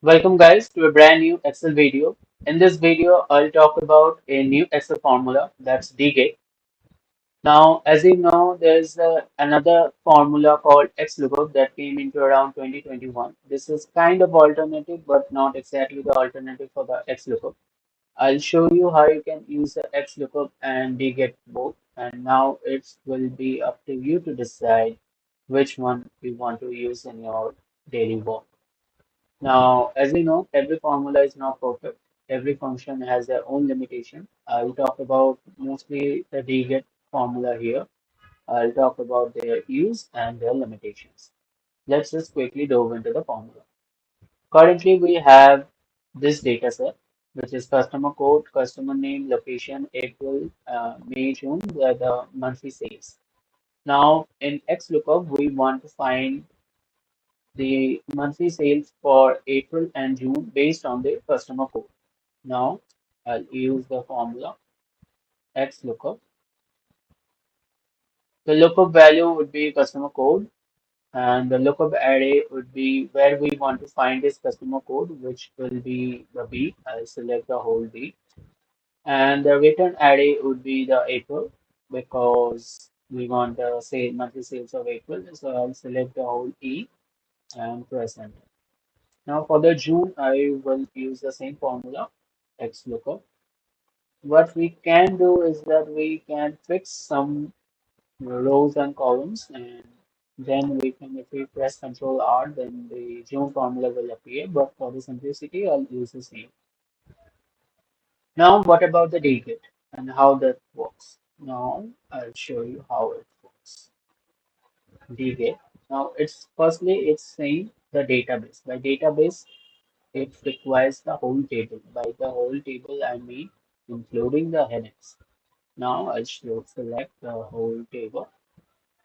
Welcome guys to a brand new Excel video. In this video, I'll talk about a new Excel formula that's DGET. Now, as you know, there's another formula called Xlookup that came into around 2021. This is kind of alternative, but not exactly the alternative for the Xlookup. I'll show you how you can use the Xlookup and DGET both. And now it will be up to you to decide which one you want to use in your daily work. Now, as we know, every formula is not perfect. Every function has their own limitation. I'll talk about mostly the DGET formula here. I'll talk about their use and their limitations. Let's just quickly dive into the formula. Currently, we have this data set, which is customer code, customer name, location, April, May, June, where the monthly sales. Now, in XLOOKUP, we want to find the monthly sales for April and June based on the customer code. Now I'll use the formula XLOOKUP. The lookup value would be customer code, and the lookup array would be where we want to find this customer code, which will be the B. I'll select the whole B. And the return array would be the April because we want the monthly sales of April. So I'll select the whole E and press enter. Now for the June, I will use the same formula, XLOOKUP. What we can do is that we can fix some rows and columns, and then we can, if we press Control R, then the June formula will appear. But for the simplicity, I'll use the same. Now, what about the DGET and how that works? Now, I'll show you how it works. DGET. Now, it's saying the database. By database, it requires the whole table. By the whole table, I mean including the headings. Now I'll select the whole table.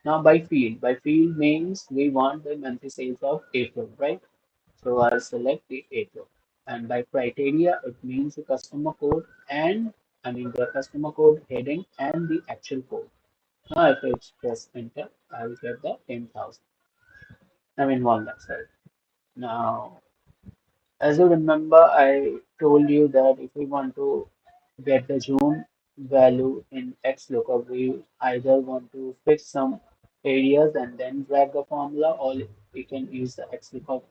Now by field means we want the monthly sales of April, right? So I'll select the April. And by criteria, it means the customer code and I mean the customer code heading and the actual code. Now if I press enter, I'll get the 10,000. I mean 1 lakh, sorry. Now as you remember, I told you that if we want to get the June value in XLOOKUP, we either want to fix some areas and then drag the formula, or we can use the XLOOKUP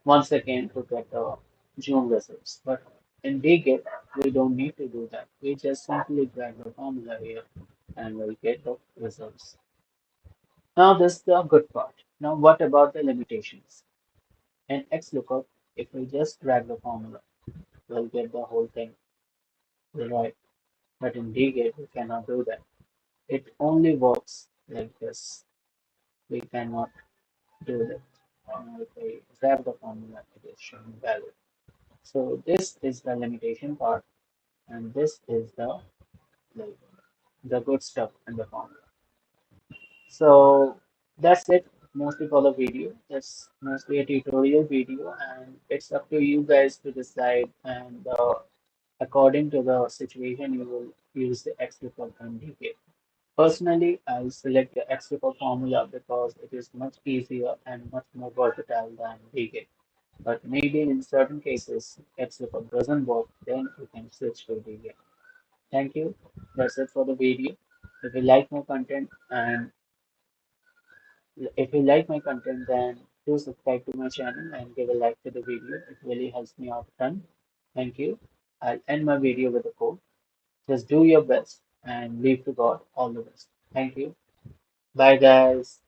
once again to get the June results. But in DGET, we don't need to do that. We just simply drag the formula here and we'll get the results. Now, this is the good part. Now, what about the limitations? In XLOOKUP, if we just drag the formula, we'll get the whole thing right. But in DGET, we cannot do that. It only works like this. We cannot do that. If we grab the formula, it is showing value. So this is the limitation part, and this is like, the good stuff in the formula. So that's it mostly for the video. That's mostly a tutorial video, and it's up to you guys to decide. And according to the situation, you will use the XLOOKUP and DK. Personally, I'll select the XLOOKUP formula because it is much easier and much more versatile than DK. But maybe in certain cases, XLOOKUP doesn't work, then you can switch to DK. Thank you. That's it for the video. If you like my content and if you like my content, then do subscribe to my channel and give a like to the video. It really helps me out a ton. Thank you. I'll end my video with a quote. Just do your best and leave to God all the best. Thank you. Bye, guys.